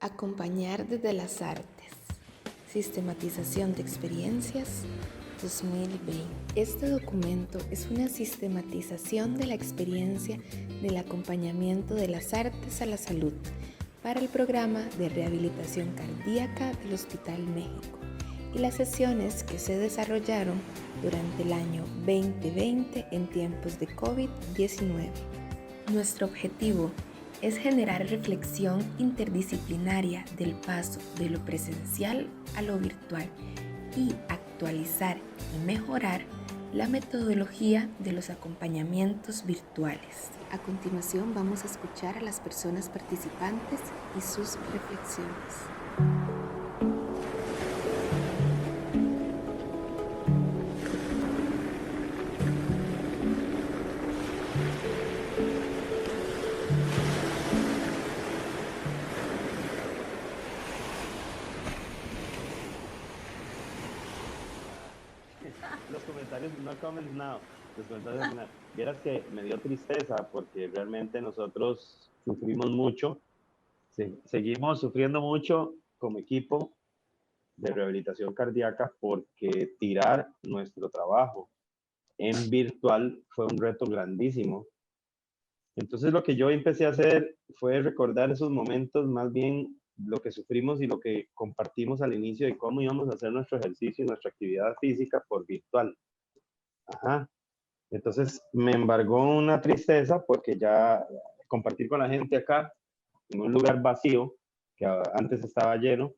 Acompañar desde las artes. Sistematización de experiencias 2020. Este documento es una sistematización de la experiencia del acompañamiento de las artes a la salud para el programa de rehabilitación cardíaca del Hospital México y las sesiones que se desarrollaron durante el año 2020 en tiempos de COVID-19. Nuestro objetivo es generar reflexión interdisciplinaria del paso de lo presencial a lo virtual y actualizar y mejorar la metodología de los acompañamientos virtuales. A continuación vamos a escuchar a las personas participantes y sus reflexiones. Los comentarios, no comments now, los comentarios al final. Vieras que me dio tristeza porque realmente nosotros sufrimos mucho, seguimos sufriendo mucho como equipo de rehabilitación cardíaca porque tirar nuestro trabajo en virtual fue un reto grandísimo. Entonces lo que yo empecé a hacer fue recordar esos momentos, más bien lo que sufrimos y lo que compartimos al inicio de cómo íbamos a hacer nuestro ejercicio y nuestra actividad física por virtual. Ajá. Entonces me embargó una tristeza porque ya compartir con la gente acá en un lugar vacío, que antes estaba lleno,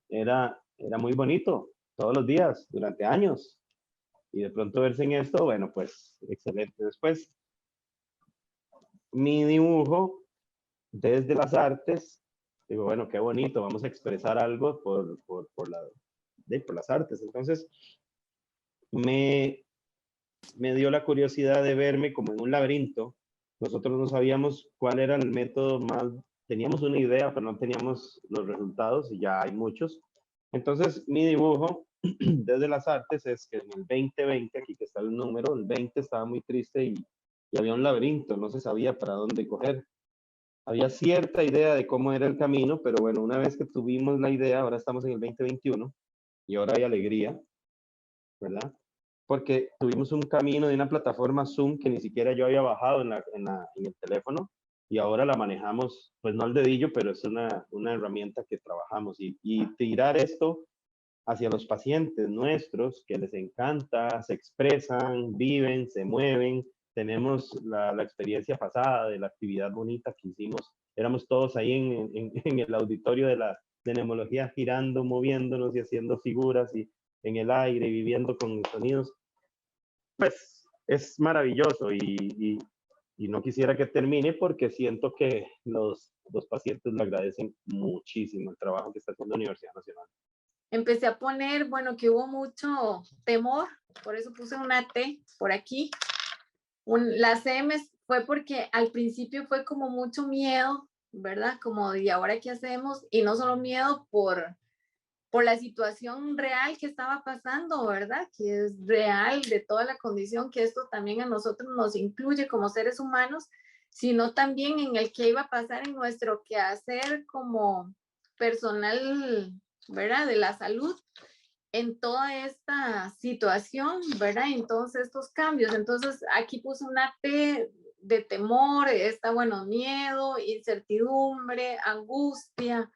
era muy bonito, todos los días, durante años. Y de pronto verse en esto, bueno, pues excelente. Después, mi dibujo desde las artes, digo, bueno, qué bonito, vamos a expresar algo por las artes. Entonces, me, me dio la curiosidad de verme como en un laberinto. Nosotros no sabíamos cuál era el método más, teníamos una idea, pero no teníamos los resultados y ya hay muchos. Entonces, mi dibujo desde las artes es que en el 2020, aquí que está el número, el 20 estaba muy triste y había un laberinto, no se sabía para dónde coger. Había cierta idea de cómo era el camino, pero bueno, una vez que tuvimos la idea, ahora estamos en el 2021 y ahora hay alegría, ¿verdad? Porque tuvimos un camino de una plataforma Zoom que ni siquiera yo había bajado en el teléfono y ahora la manejamos, pues no al dedillo, pero es una herramienta que trabajamos y tirar esto hacia los pacientes nuestros que les encanta, se expresan, viven, se mueven. Tenemos la experiencia pasada de la actividad bonita que hicimos. Éramos todos ahí en el auditorio de neumología girando, moviéndonos y haciendo figuras y en el aire y viviendo con sonidos. Pues es maravilloso y no quisiera que termine porque siento que los pacientes le agradecen muchísimo el trabajo que está haciendo la Universidad Nacional. Empecé a poner, bueno, que hubo mucho temor, por eso puse una T por aquí. La CM fue porque al principio fue como mucho miedo, ¿verdad? Como, ¿y ahora qué hacemos? Y no solo miedo por la situación real que estaba pasando, ¿verdad? Que es real de toda la condición, que esto también a nosotros nos incluye como seres humanos, sino también en el que iba a pasar en nuestro quehacer como personal, ¿verdad? De la salud en toda esta situación, ¿verdad? En todos estos cambios. Entonces, aquí puse una T de temor, está, bueno, miedo, incertidumbre, angustia,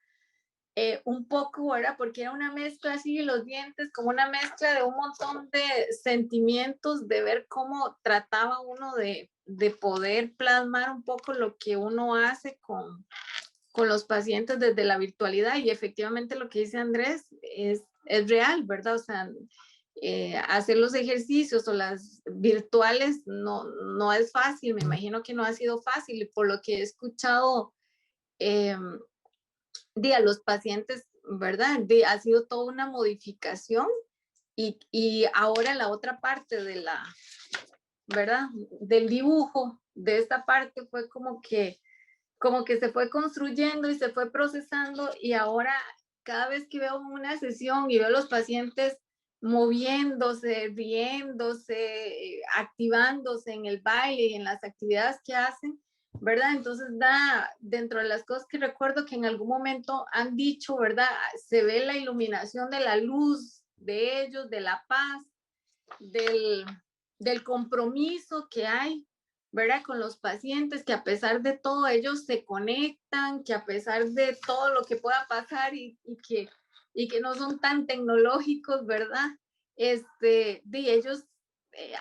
un poco, ¿verdad? Porque era una mezcla así, los dientes, como una mezcla de un montón de sentimientos, de ver cómo trataba uno de poder plasmar un poco lo que uno hace con los pacientes desde la virtualidad. Y efectivamente lo que dice Andrés es real, ¿verdad? O sea, hacer los ejercicios o las virtuales no es fácil, me imagino que no ha sido fácil, y por lo que he escuchado a los pacientes, ¿verdad? Ha sido toda una modificación y ahora la otra parte de la, ¿verdad? Del dibujo, de esta parte fue como que se fue construyendo y se fue procesando, y ahora cada vez que veo una sesión y veo a los pacientes moviéndose, riéndose, activándose en el baile y en las actividades que hacen, ¿verdad? Entonces dentro de las cosas que recuerdo que en algún momento han dicho, ¿verdad? Se ve la iluminación de la luz de ellos, de la paz, del compromiso que hay, ¿verdad? Con los pacientes, que a pesar de todo ellos se conectan, que a pesar de todo lo que pueda pasar y que no son tan tecnológicos, ¿verdad? Ellos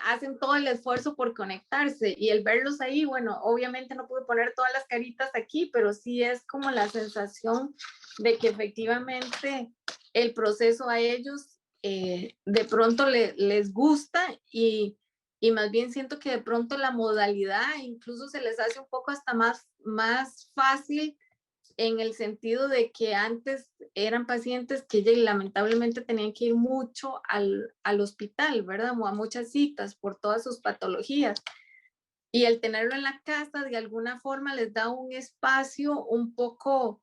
hacen todo el esfuerzo por conectarse y el verlos ahí, bueno, obviamente no pude poner todas las caritas aquí, pero sí es como la sensación de que efectivamente el proceso a ellos de pronto les gusta y más bien siento que de pronto la modalidad incluso se les hace un poco hasta más fácil en el sentido de que antes eran pacientes que lamentablemente tenían que ir mucho al hospital, ¿verdad? O a muchas citas por todas sus patologías. Y el tenerlo en la casa de alguna forma les da un espacio un poco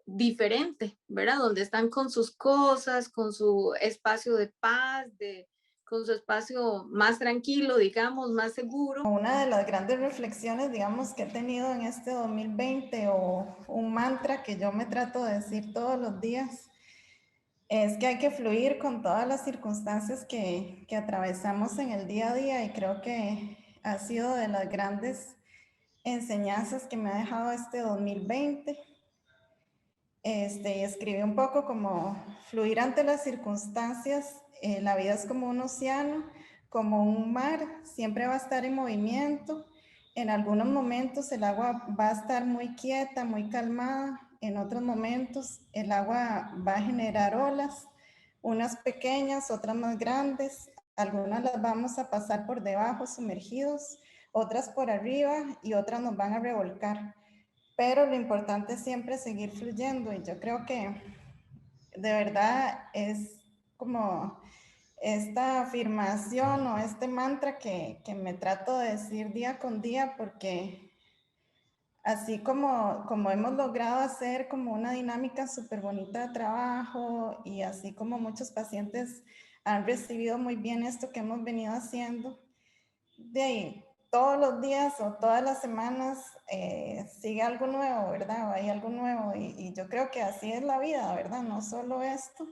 diferente, ¿verdad? Donde están con sus cosas, con su espacio de paz, con su espacio más tranquilo, digamos, más seguro. Una de las grandes reflexiones, digamos, que he tenido en este 2020 o un mantra que yo me trato de decir todos los días, es que hay que fluir con todas las circunstancias que atravesamos en el día a día y creo que ha sido de las grandes enseñanzas que me ha dejado este 2020. Y escribí un poco como fluir ante las circunstancias. La vida es como un océano, como un mar, siempre va a estar en movimiento. En algunos momentos el agua va a estar muy quieta, muy calmada. En otros momentos el agua va a generar olas, unas pequeñas, otras más grandes. Algunas las vamos a pasar por debajo, sumergidos, otras por arriba y otras nos van a revolcar. Pero lo importante es siempre seguir fluyendo y yo creo que de verdad es como esta afirmación o este mantra que me trato de decir día con día porque así como hemos logrado hacer como una dinámica súper bonita de trabajo y así como muchos pacientes han recibido muy bien esto que hemos venido haciendo, de ahí todos los días o todas las semanas sigue algo nuevo, ¿verdad? O hay algo nuevo y yo creo que así es la vida, ¿verdad? No solo esto,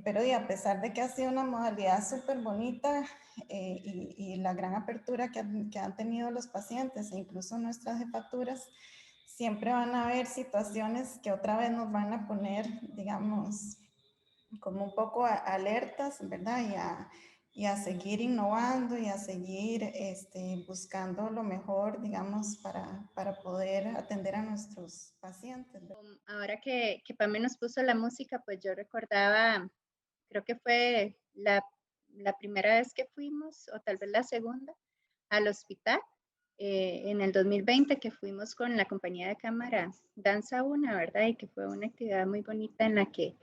pero y a pesar de que ha sido una modalidad súper bonita y la gran apertura que han tenido los pacientes e incluso nuestras jefaturas, siempre van a haber situaciones que otra vez nos van a poner, digamos, como un poco alertas, ¿verdad? Y a seguir innovando y a seguir buscando lo mejor, digamos, para poder atender a nuestros pacientes. Ahora que Pame nos puso la música, pues yo recordaba, creo que fue la primera vez que fuimos, o tal vez la segunda, al hospital, en el 2020, que fuimos con la compañía de cámara Danza Una, ¿verdad? Y que fue una actividad muy bonita en la que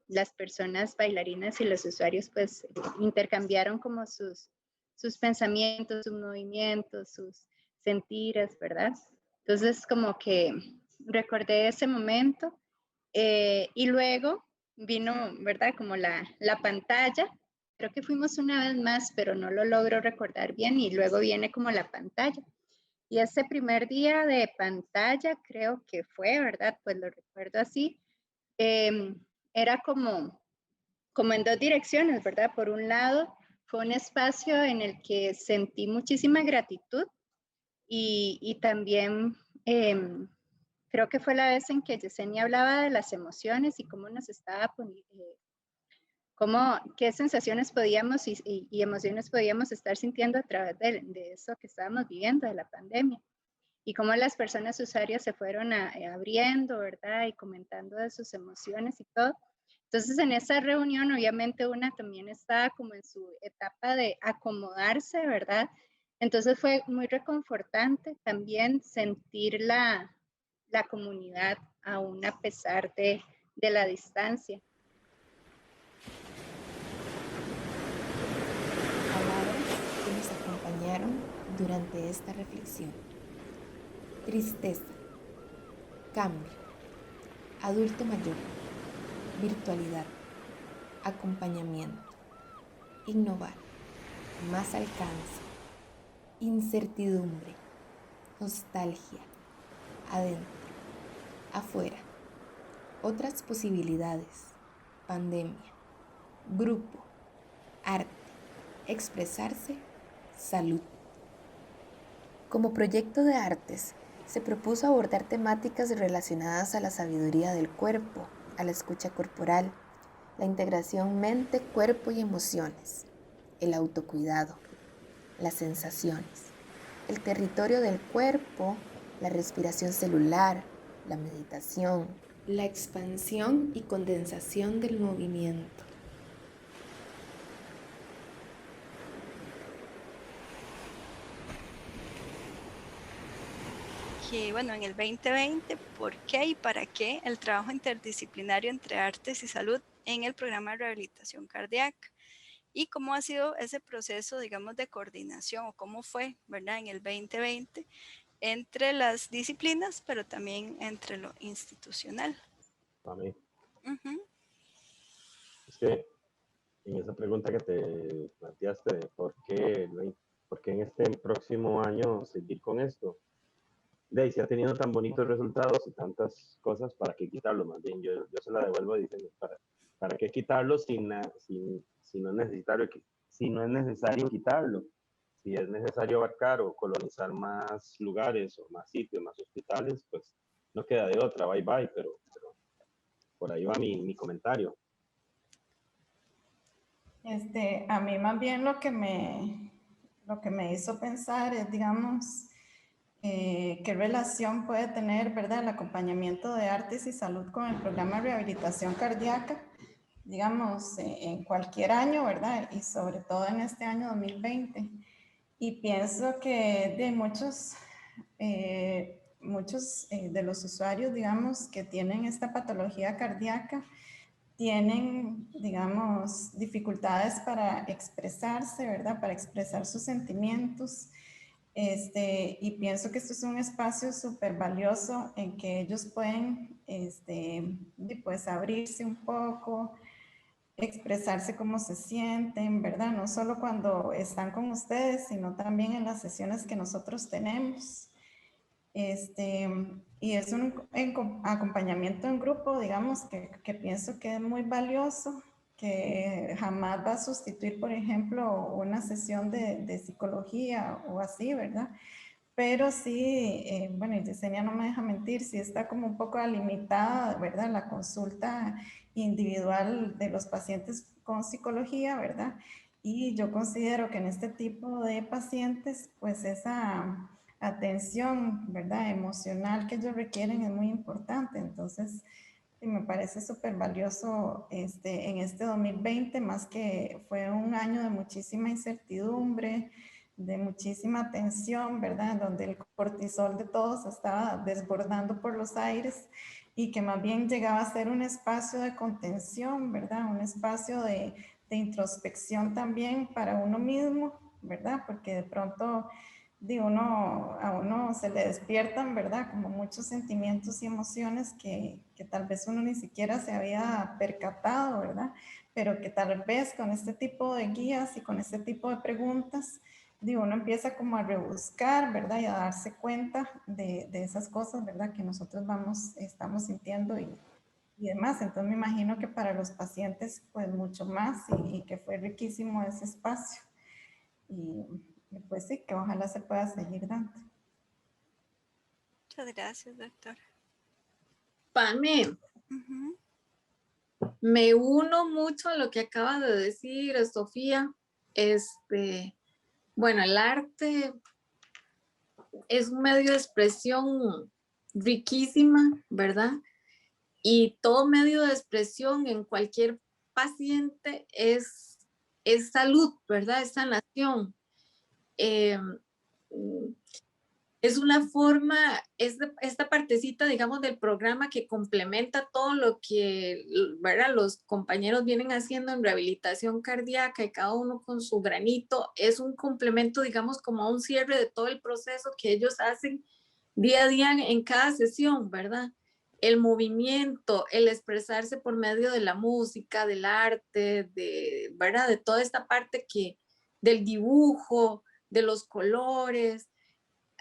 las personas bailarinas y los usuarios pues intercambiaron como sus pensamientos, sus movimientos, sus sentires, ¿verdad? Entonces como que recordé ese momento y luego vino, ¿verdad? Como la pantalla. Creo que fuimos una vez más, pero no lo logro recordar bien y luego viene como la pantalla. Y ese primer día de pantalla creo que fue, ¿verdad? Pues lo recuerdo así. Era como en dos direcciones, ¿verdad? Por un lado, fue un espacio en el que sentí muchísima gratitud y también creo que fue la vez en que Yesenia hablaba de las emociones y cómo nos estaba poniendo, qué sensaciones podíamos y emociones podíamos estar sintiendo a través de eso que estábamos viviendo, de la pandemia. Y cómo las personas usuarias se fueron abriendo, ¿verdad? Y comentando de sus emociones y todo. Entonces, en esa reunión, obviamente, una también estaba como en su etapa de acomodarse, ¿verdad? Entonces, fue muy reconfortante también sentir la comunidad, aún a pesar de la distancia. Palabras que nos acompañaron durante esta reflexión. Tristeza, cambio, adulto mayor, virtualidad, acompañamiento, innovar, más alcance, incertidumbre, nostalgia, adentro, afuera, otras posibilidades, pandemia, grupo, arte, expresarse, salud. Como proyecto de artes, se propuso abordar temáticas relacionadas a la sabiduría del cuerpo, a la escucha corporal, la integración mente, cuerpo y emociones, el autocuidado, las sensaciones, el territorio del cuerpo, la respiración celular, la meditación, la expansión y condensación del movimiento. Que bueno, en el 2020, ¿por qué y para qué el trabajo interdisciplinario entre artes y salud en el programa de rehabilitación cardíaca? Y cómo ha sido ese proceso, digamos, de coordinación, o cómo fue, ¿verdad?, en el 2020 entre las disciplinas, pero también entre lo institucional. A mí. Uh-huh. Es que en esa pregunta que te planteaste de por qué en este próximo año seguir con esto, de ahí, si ha tenido tan bonitos resultados y tantas cosas, ¿para qué quitarlo? Más bien, yo se la devuelvo diciendo, ¿para qué quitarlo si no es necesario, si no es necesario quitarlo? Si es necesario abarcar o colonizar más lugares o más sitios, más hospitales, pues no queda de otra, bye bye, pero por ahí va mi comentario. A mí más bien lo que me hizo pensar es, digamos, qué relación puede tener, ¿verdad?, el acompañamiento de artes y salud con el programa de rehabilitación cardíaca, digamos, en cualquier año, ¿verdad?, y sobre todo en este año 2020. Y pienso que de muchos de los usuarios, digamos, que tienen esta patología cardíaca, tienen, digamos, dificultades para expresarse, ¿verdad?, para expresar sus sentimientos. Y pienso que esto es un espacio súper valioso en que ellos pueden, pues, abrirse un poco, expresarse cómo se sienten, ¿verdad? No solo cuando están con ustedes, sino también en las sesiones que nosotros tenemos. Y es un acompañamiento en grupo, digamos, que pienso que es muy valioso, que jamás va a sustituir, por ejemplo, una sesión de psicología o así, ¿verdad? Pero sí, bueno, y Yesenia no me deja mentir, sí está como un poco limitada, ¿verdad?, la consulta individual de los pacientes con psicología, ¿verdad? Y yo considero que en este tipo de pacientes, pues esa atención, ¿verdad?, emocional que ellos requieren es muy importante. Entonces, me parece súper valioso en este 2020, más que fue un año de muchísima incertidumbre, de muchísima tensión, ¿verdad?, donde el cortisol de todos estaba desbordando por los aires, y que más bien llegaba a ser un espacio de contención, ¿verdad?, un espacio de introspección también para uno mismo, ¿verdad?, porque de pronto a uno se le despiertan, ¿verdad?, como muchos sentimientos y emociones que tal vez uno ni siquiera se había percatado, ¿verdad?, pero que tal vez con este tipo de guías y con este tipo de preguntas, uno empieza como a rebuscar, ¿verdad?, y a darse cuenta de esas cosas, ¿verdad?, que nosotros estamos sintiendo y demás. Entonces me imagino que para los pacientes, pues mucho más, y que fue riquísimo ese espacio. Y pues sí, que ojalá se pueda seguir dando. Muchas gracias, doctora. Pame, Uh-huh. me uno mucho a lo que acaba de decir Sofía. Bueno, el arte es un medio de expresión riquísima, ¿verdad? Y todo medio de expresión en cualquier paciente es salud, ¿verdad? Es sanación. Es una forma, esta partecita, digamos, del programa que complementa todo lo que, ¿verdad?, los compañeros vienen haciendo en rehabilitación cardíaca, y cada uno con su granito, es un complemento, digamos, como un cierre de todo el proceso que ellos hacen día a día en cada sesión, ¿verdad? El movimiento, el expresarse por medio de la música, del arte, ¿verdad?, de toda esta parte del dibujo, de los colores.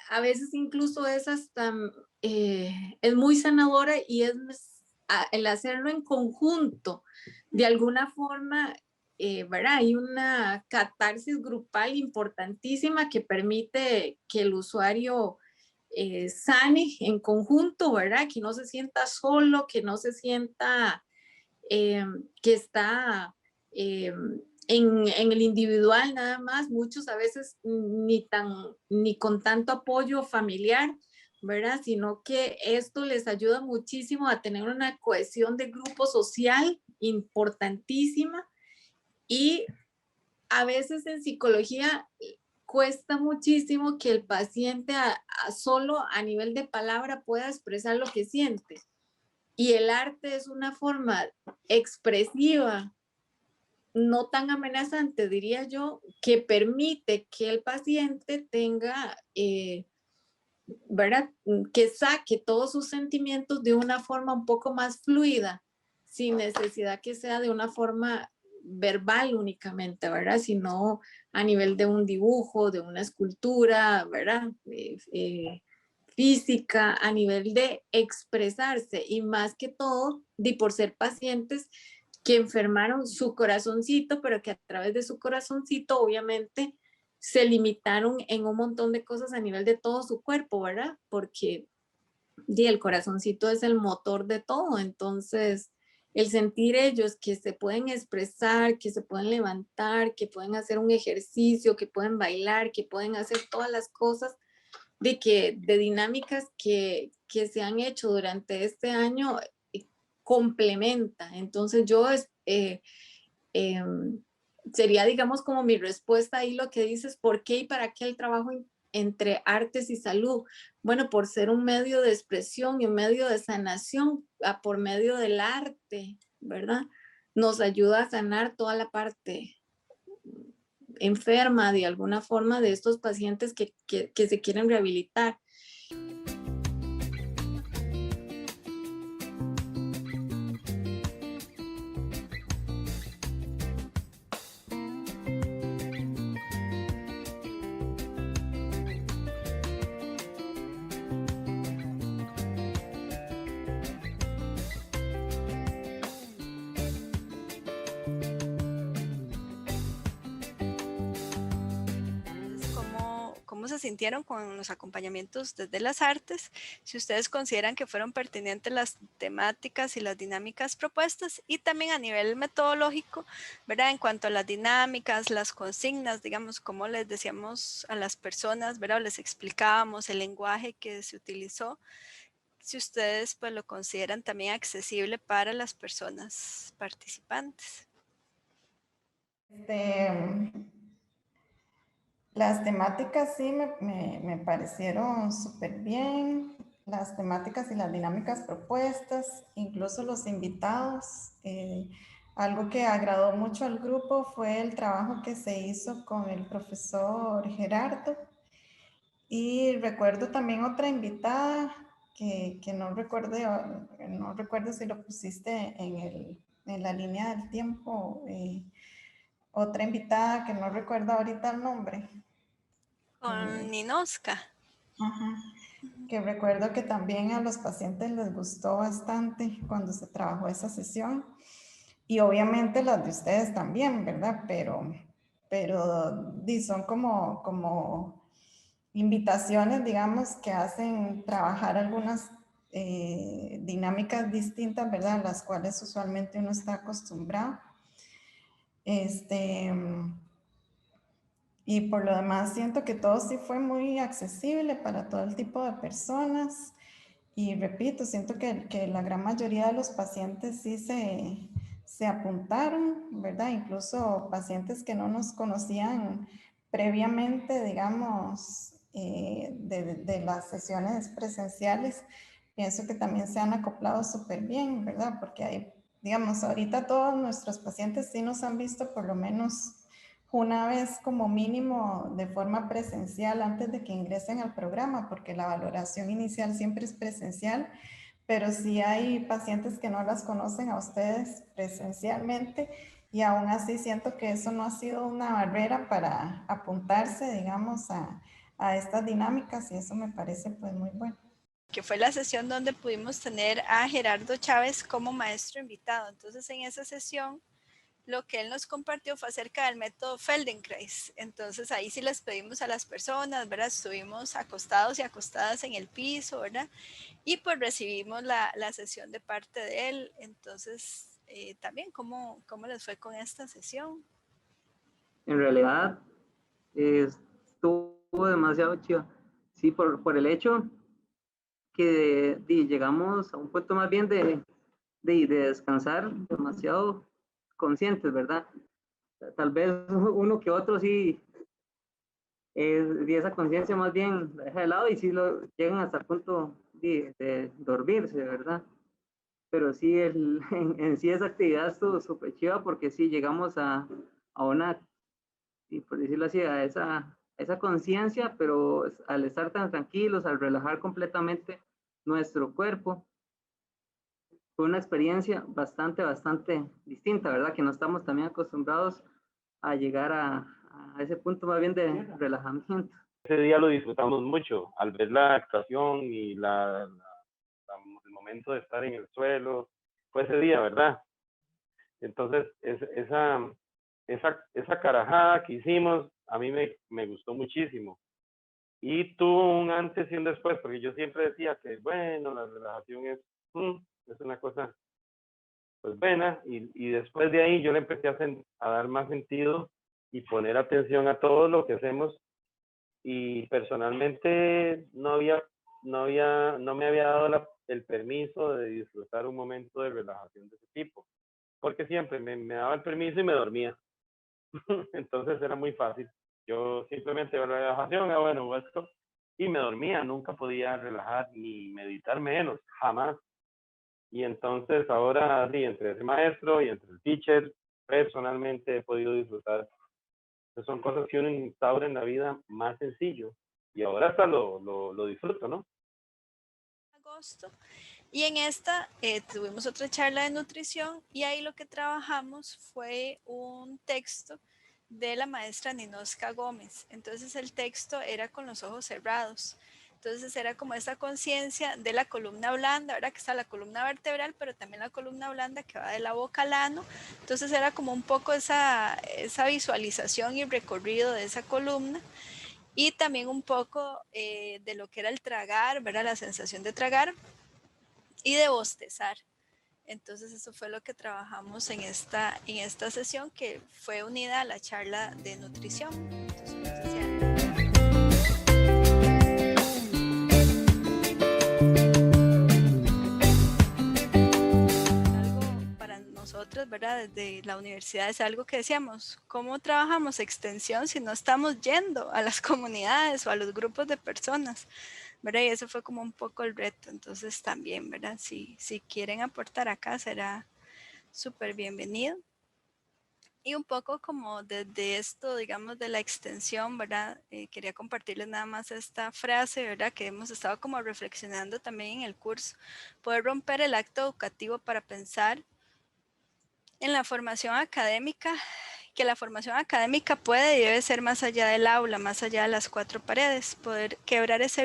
a veces incluso es hasta, es muy sanadora y es el hacerlo en conjunto, de alguna forma, ¿verdad? Hay una catarsis grupal importantísima que permite que el usuario sane en conjunto, ¿verdad? Que no se sienta solo, que no se sienta que está en el individual nada más, muchos a veces ni con tanto apoyo familiar, ¿verdad? Sino que esto les ayuda muchísimo a tener una cohesión de grupo social importantísima y a veces en psicología cuesta muchísimo que el paciente solo a nivel de palabra pueda expresar lo que siente. Y el arte es una forma expresiva, no tan amenazante, diría yo, que permite que el paciente tenga, ¿verdad? Que saque todos sus sentimientos de una forma un poco más fluida, sin necesidad que sea de una forma verbal únicamente, ¿verdad? Sino a nivel de un dibujo, de una escultura, ¿verdad? Física, a nivel de expresarse y más que todo, por ser pacientes que enfermaron su corazoncito, pero que a través de su corazoncito obviamente se limitaron un montón de cosas a nivel de todo su cuerpo, ¿verdad? Porque el corazoncito es el motor de todo, entonces el sentir ellos que se pueden expresar, que se pueden levantar, que pueden hacer un ejercicio, que pueden bailar, que pueden hacer todas las cosas de dinámicas que se han hecho durante este año complementa. Entonces yo sería, digamos, como mi respuesta ahí lo que dices, ¿por qué y para qué el trabajo entre artes y salud? Bueno, por ser un medio de expresión y un medio de sanación por medio del arte, ¿verdad? Nos ayuda a sanar toda la parte enferma de alguna forma de estos pacientes que se quieren rehabilitar. ¿Cómo se sintieron con los acompañamientos desde las artes? Si ustedes consideran que fueron pertinentes las temáticas y las dinámicas propuestas y también a nivel metodológico, ¿verdad? En cuanto a las dinámicas, las consignas, digamos, como les decíamos a las personas, ¿verdad? Les explicábamos el lenguaje que se utilizó, si ustedes pues lo consideran también accesible para las personas participantes. Las temáticas sí me parecieron súper bien, las temáticas y las dinámicas propuestas, incluso los invitados. Algo que agradó mucho al grupo fue el trabajo que se hizo con el profesor Gerardo. Y recuerdo también otra invitada que no recuerdo si lo pusiste en la línea del tiempo. Otra invitada que no recuerdo ahorita el nombre. Con Ninoska. Ajá. Que recuerdo que también a los pacientes les gustó bastante cuando se trabajó esa sesión. Y obviamente las de ustedes también, ¿verdad? Pero son como invitaciones, digamos, que hacen trabajar algunas dinámicas distintas, ¿verdad? A las cuales usualmente uno está acostumbrado. Y por lo demás siento que todo sí fue muy accesible para todo el tipo de personas. Y repito, siento que la gran mayoría de los pacientes sí se apuntaron, ¿verdad? Incluso pacientes que no nos conocían previamente, digamos, de las sesiones presenciales, pienso que también se han acoplado súper bien, ¿verdad? Porque hay, digamos, ahorita todos nuestros pacientes sí nos han visto por lo menos una vez como mínimo de forma presencial antes de que ingresen al programa, porque la valoración inicial siempre es presencial, pero sí hay pacientes que no las conocen a ustedes presencialmente y aún así siento que eso no ha sido una barrera para apuntarse, digamos, a a estas dinámicas y eso me parece pues muy bueno. Que fue la sesión donde pudimos tener a Gerardo Chávez como maestro invitado. Entonces, en esa sesión, lo que él nos compartió fue acerca del método Feldenkrais. Entonces, ahí sí les pedimos a las personas, ¿verdad? Estuvimos acostados y acostadas en el piso, ¿verdad? Y pues recibimos la sesión de parte de él. Entonces, también, ¿cómo les fue con esta sesión? En realidad, estuvo demasiado chido. Sí, por el hecho que llegamos a un punto más bien de descansar demasiado conscientes, ¿verdad? Tal vez uno que otro sí, de esa conciencia más bien la deja de lado y sí llegan hasta el punto de dormirse, ¿verdad? Pero sí, en sí esa actividad estuvo súper chiva porque sí llegamos a una, y por decirlo así, a esa conciencia, pero al estar tan tranquilos, al relajar completamente nuestro cuerpo, fue una experiencia bastante distinta, ¿verdad? Que no estamos también acostumbrados a llegar a ese punto más bien de relajamiento. Ese día lo disfrutamos mucho, al ver la actuación y el momento de estar en el suelo, fue ese día, ¿verdad? Entonces, esa carajada que hicimos, a mí me gustó muchísimo. Y tuvo un antes y un después, porque yo siempre decía que, bueno, la relajación es una cosa pues buena, y después de ahí yo le empecé a dar más sentido y poner atención a todo lo que hacemos, y personalmente no me había dado el permiso de disfrutar un momento de relajación de ese tipo, porque siempre me daba el permiso y me dormía. Entonces era muy fácil. Yo simplemente la relajación, bueno, esto, y me dormía, nunca podía relajar ni meditar menos, jamás. Y entonces ahora, sí, entre ese maestro y entre el teacher, personalmente he podido disfrutar. Entonces, son cosas que uno instaura en la vida más sencillo. Y ahora hasta lo disfruto, ¿no? Agosto. Y en esta tuvimos otra charla de nutrición y ahí lo que trabajamos fue un texto de la maestra Ninoska Gómez. Entonces el texto era con los ojos cerrados. Entonces era como esa conciencia de la columna blanda, ¿verdad? Que está la columna vertebral, pero también la columna blanda que va de la boca al ano. Entonces era como un poco esa visualización y recorrido de esa columna. Y también un poco de lo que era el tragar, ¿verdad? La sensación de tragar y de bostezar. Entonces eso fue lo que trabajamos en esta sesión, que fue unida a la charla de nutrición. Entonces, no sé si algo para nosotros, ¿verdad? Desde la universidad es algo que decíamos, ¿cómo trabajamos extensión si no estamos yendo a las comunidades o a los grupos de personas? ¿Verdad? Y eso fue como un poco el reto. Entonces también, ¿verdad? Si quieren aportar acá será súper bienvenido. Y un poco como desde esto, digamos, de la extensión, ¿verdad? Quería compartirles nada más esta frase, ¿verdad? Que hemos estado como reflexionando también en el curso. Poder romper el acto educativo para pensar en la formación académica, que la formación académica puede y debe ser más allá del aula, más allá de las cuatro paredes, poder quebrar ese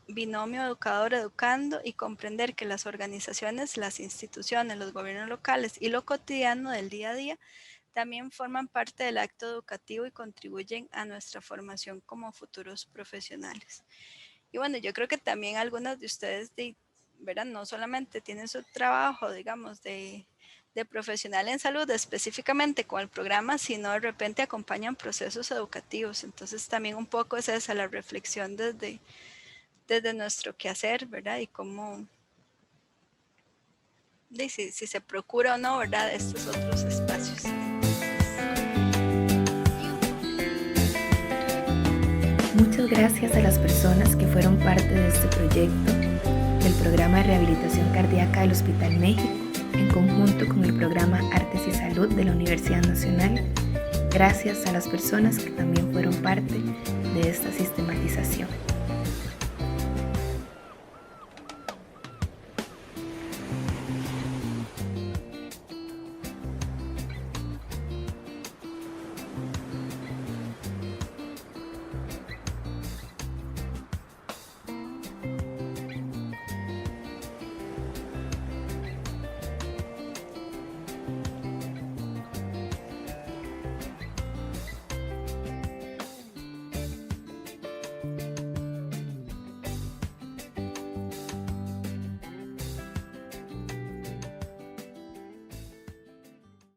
binomio educador-educando y comprender que las organizaciones, las instituciones, los gobiernos locales y lo cotidiano del día a día también forman parte del acto educativo y contribuyen a nuestra formación como futuros profesionales. Y bueno, yo creo que también algunas de ustedes, ¿verdad? No solamente tienen su trabajo, digamos, de profesional en salud específicamente con el programa, sino de repente acompañan procesos educativos. Entonces también un poco es esa la reflexión desde nuestro quehacer, ¿verdad? Y cómo, si se procura o no, ¿verdad? Estos otros espacios. Muchas gracias a las personas que fueron parte de este proyecto del programa de rehabilitación cardíaca del Hospital México, en conjunto con el programa Artes y Salud de la Universidad Nacional. Gracias a las personas que también fueron parte de esta sistematización.